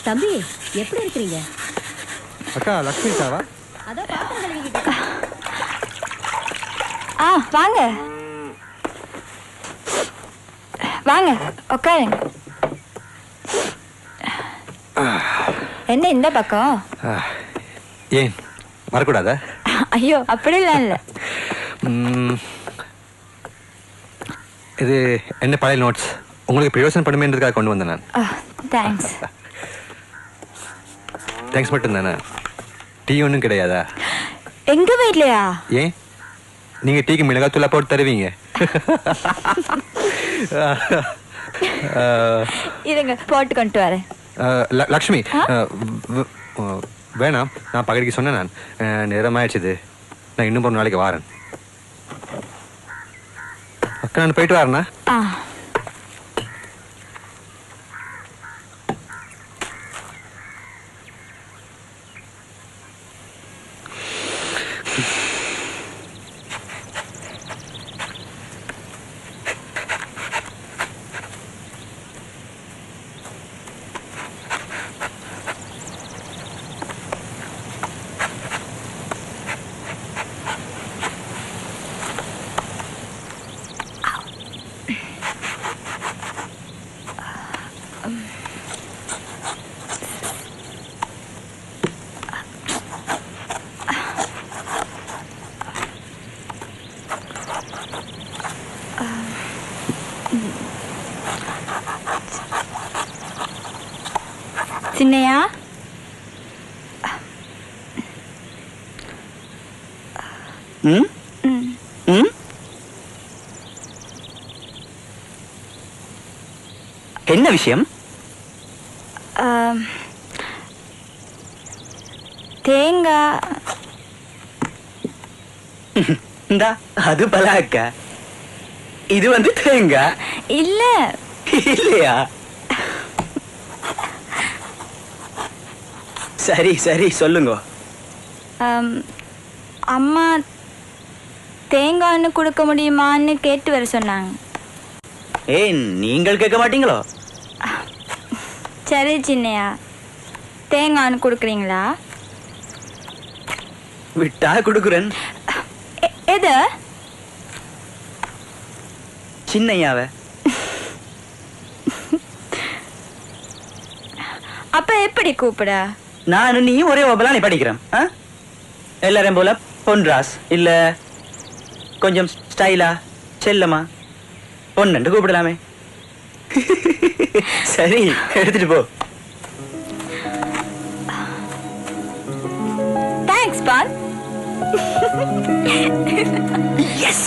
தம்பி எப்படி இருக்கீங்க? அக்கா லக்ஷ்மி சாவா? அதான் பாத்திரம் கழுவிக்கிட்டு. வாங்க வாங்க உட்காருங்க. என்ன இந்த பக்கம்? ஏன் வரக்கூடாதா? ஐயோ அப்படிலாம் இல்லை. இது என்ன பழைய நோட்ஸ், உங்களுக்கு பிரயோசனம் பண்ணுமேன்றதுக்காக கொண்டு வந்தேன் நான். தேங்க்ஸ். தேங்க்ஸ் மட்டும் தானே? டீ ஒன்றும் கிடையாதா? எங்க வீட்லையா? ஏன் நீங்க டீக்கு மிளகாத்தூளா போட்டு தருவீங்க? இருங்க போட்டு கொண்டு வரேன். லக்ஷ்மி வேணாம், நான் பகடிக்கு சொன்னேன். நான் நேரம் ஆயிடுச்சுது, நான் இன்னும் ஒரு நாளைக்கு வாரேன். அக்கா நான் போயிட்டு வரேண்ணா. சின்னையா, என்ன விஷயம்? தேங்காய். இந்தா அது பலாக்கா, இது வந்து தேங்காய். இல்ல இல்லையா? சரி சரி சொல்லுங்க. அம்மா தேங்காய்னு கொடுக்க முடியுமான்னு கேட்டு வர சொன்னாங்க. ஏய் நீங்கள் கேட்க மாட்டீங்களோ? சரி சின்னையா, தேங்காய்னு கொடுக்குறீங்களா? விட்டா கொடுக்குறேன். எது? சின்னையாவ. அப்ப எப்படி கூப்பிட? நானும் நீ ஒரே ஒப்பலானே படிக்கிறேன். எல்லாரும் போல பொன்ராஸ் இல்ல கொஞ்சம் ஸ்டைலா செல்லமா பொண்ணு கூப்பிடலாமே. சரி எடுத்துட்டு போ. தேங்க்ஸ் பால். எஸ்.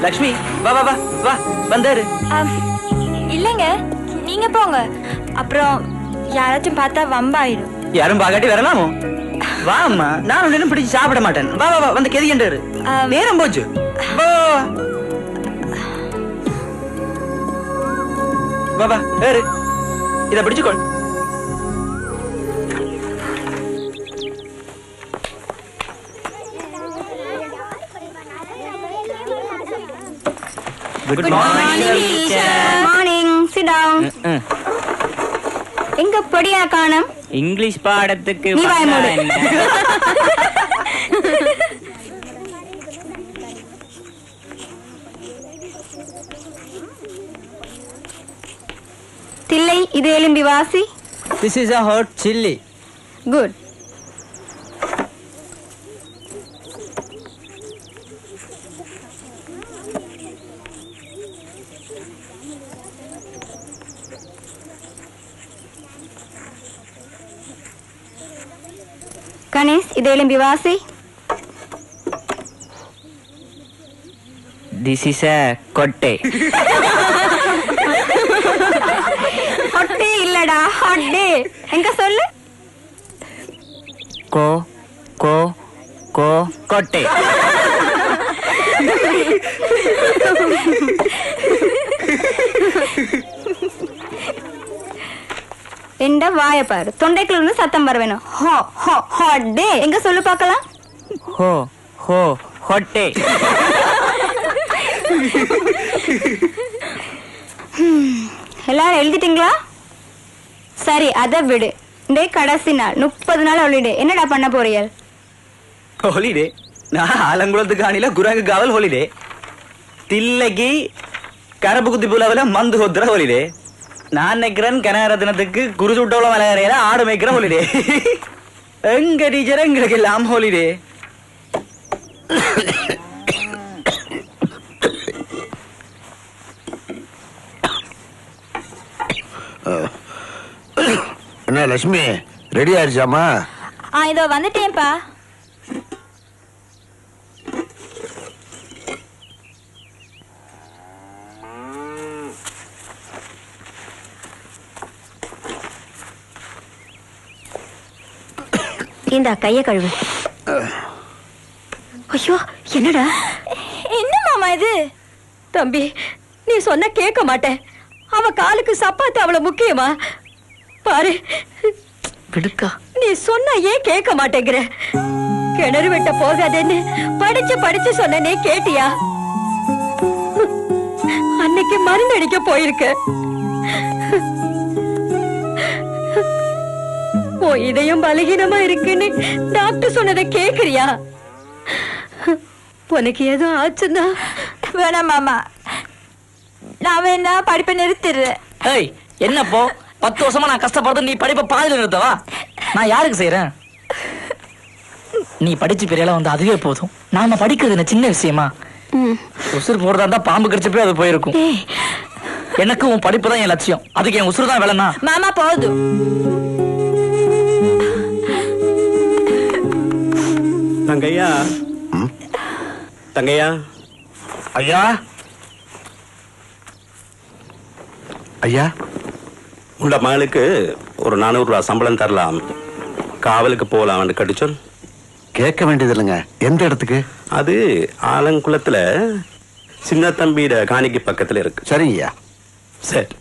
லக்ஷ்மி வா வா வா வா வந்தாரு. இல்லைங்க நீங்க போங்க, அப்புறம் யாராச்சும் பார்த்தா வம்பாயிடும். யாரும் பாக்காட்டி வரலாமோ? வா அம்மா, நான் ஒன்னும் பிடிச்சி சாப்பிட மாட்டேன். வா வா வா வந்து கெதியண்டாரு. நேரம் போச்சு. வா வா ஏறு, இத பிடிச்சுக்கோ. Good morning, teacher. Morning. Sit down. எங்க படியா காணோம்? இங்கிலீஷ் பாடத்துக்கு நீ வாய் மூடு. தில்லை இது எலும்பி வாசி. This is a hot chili. Good. Ganesh இது எலும்பி வாசி. This is a கொட்டை. ஹொட்டே இல்லடா, ஹொட்டே. எங்க சொல்லு. கோ கோ கோ கொட்டை. எந்த வாய பாரு, தொண்டைக்குள்ள இருந்து சத்தம் வர வேணும். ஹோ ஹோ ஹொட்டே. எங்க சொல்லு பார்க்கலாம். ஹோ ஹோ ஹொட்டை. எல்லாரும் எழுதிட்டீங்களா? சரி, அதை விடு. டே கடைசி நாள் 30 நாள் ஹாலிடே. என்னடா பண்ண போறீங்க? ஹாலிடே நான் ஆலங்குளத்துக்கு அணில குரங்கு காவல் ஹாலிடே. தில்லைக்கு கரப்பு குத்தி புலவுல மந்து கொத்துற ஹாலிடே. நான் நினைக்கிறேன் கனகர தினத்துக்கு குரு சுட்டோல மலையறையில ஆடு மேய்க்கிற ஹாலிடே. எங்க டீச்சர் எங்களுக்கு எல்லாம் ஹாலிடே. என்ன லட்சுமி ரெடி ஆயிடுச்சாமா? இதோ வந்துட்டேன்ப்பா. இந்த கைய கழுவு. ஐயோ, என்னடா? என்ன மாமா இது? தம்பி, நீ சொன்ன கேட்க மாட்டேன். அவ காலுக்கு சப்பாத்து அவ்வளவு முக்கியமா? பாரு விடுக்கா. நீ சொன்ன ஏன் கேட்க மாட்டேங்கிற? கிணறு வெட்ட போகாதேன்னு படிச்சு படிச்சு சொன்னே கேட்டியா? அன்னைக்கு மருந்து அடிக்க போயிருக்க. உன் இதயம் பலகீனமா இருக்குன்னு டாக்டர் சொன்னதை கேக்குறியா? உனக்கு எதுவும் ஆச்சுன்னா? வேணாம் மாமா, நான் வேணா படிப்பை நிறுத்திடுறேன். ஏய், என்னப்போ 10 வருஷமா நான் கஷ்டப்படுறது நீ படிப்பை பாதியில நிறுத்தவா? நான் யாருக்கு செய்யறேன்? நீ படிச்சு பெரியால வந்து அதுவே போதும். நாம படிக்கிறது என்ன சின்ன விஷயமா? உசுறு போறதா இருந்தா பாம்பு கடிச்ச போய் அது போயிருக்கும். எனக்கு உன் படிப்பு தான் என் லட்சியம். அதுக்கு என் உசுறு தான் வேலைன்னா? மாமா போதும். தங்கையா, தங்கையா. ஐயா ஐயா, உண்ட மகளுக்கு ஒரு 400 ரூபா சம்பளம் தரலாம், காவலுக்கு போகலாம் கடிச்சொல். கேட்க வேண்டியது இல்லைங்க. எந்த இடத்துக்கு? அது ஆலங்குளத்துல சின்ன தம்பியோட காணிக்கு பக்கத்துல இருக்கு. சரிங்கய்யா. சரி.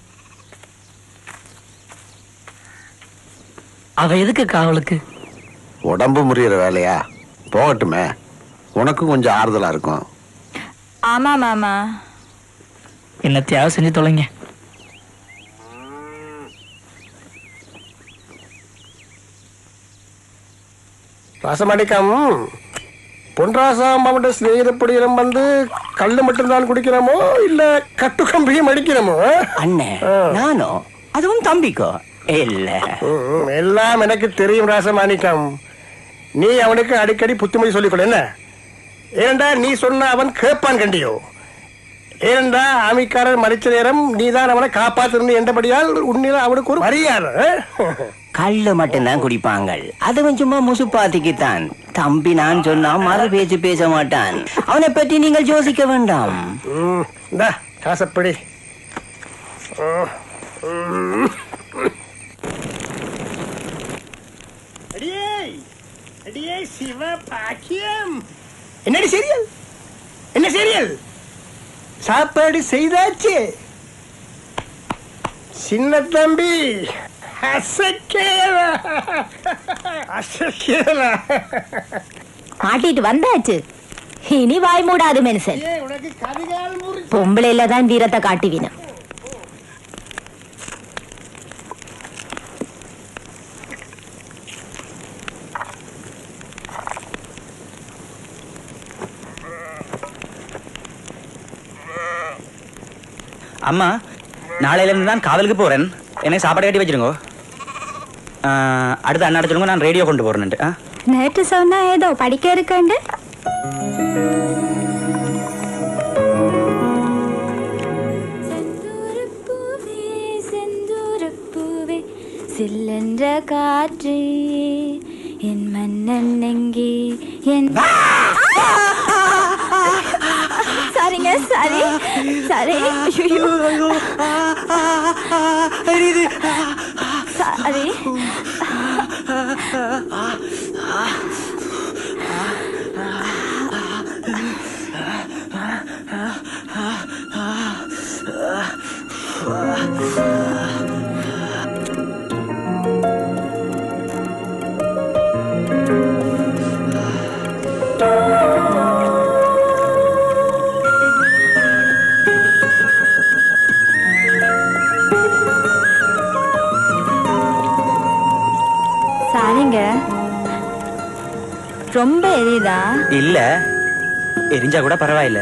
அவ எதுக்கு காவலுக்கு? உடம்பு முறியிற வேலையா? போகட்டுமே, உனக்கும் கொஞ்சம் ஆறுதலா இருக்கும். ஆமா மாமா. என்னத்தையாவது செஞ்சு தொலைங்க. ராசமாணிக்கம், பொன்ராசாமாவோட ஸ்நேகிதப்படியிடம் வந்து கல்லு மட்டும்தான் குடிக்கிறோமோ இல்ல கட்டு கம்பியும் அடிக்கிறோமோ? அண்ணே, நானோ அதுவும் தம்பிக்கோ இல்ல. எல்லாம் எனக்கு தெரியும் ராசமாணிக்கம். நீ அவனுக்கு அடிக்கடி புத்திமொழி சொல்லிக்கொள்ள. என்ன ஏண்டா நீ சொன்ன அவன் கேட்பான் கண்டியோ? ஏண்டா ஆமிக்காரர் மறிச்ச நேரம் நீதான் அவனை காப்பாத்திருந்து என்றபடியால் உன்னில அவனுக்கு ஒரு மரியாதை. கல்லு மட்டும்தான் குடிப்பாங்க. அதுவும் சும்மா முசுப்பாத்திக்குத்தான். தம்பி நான் சொன்னா மறு பேச்சு பேச மாட்டான். அவனை பற்றி நீங்கள் யோசிக்க வேண்டாம். காசப்படி. என்னடி சீரியல்? என்ன சீரியல்? சாப்பாடு செய்தாச்சு. சின்ன தம்பி மாட்டிட்டு வந்தாச்சு. இனி வாய் மூடாது மனுஷன். பொம்பளையில தான் வீரத்தை காட்டுவீன. அம்மா, நாளையில இருந்து தான் காவலுக்கு போறேன். எனக்கு சாப்பாடு கட்டி வச்சிருங்க. அடுத்த அண்ணா சொல்லுங்க, நான் ரேடியோ கொண்டு போறேன். நேற்று சொன்னா ஏதோ படிக்க இருக்கண்டு. சில்லென்ற காற்று என் மன்னன் எங்கே? என் சரிங்க, சரி சரி. சரி. ஏங்க ரொம்ப எரியுதா? இல்ல எரிஞ்சா கூட பரவாயில்ல.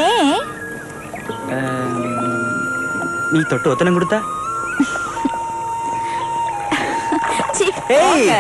ஏன்? நீ தொட்டு ஒத்தனம் கொடுத்தா சீ, ஏய். போங்க.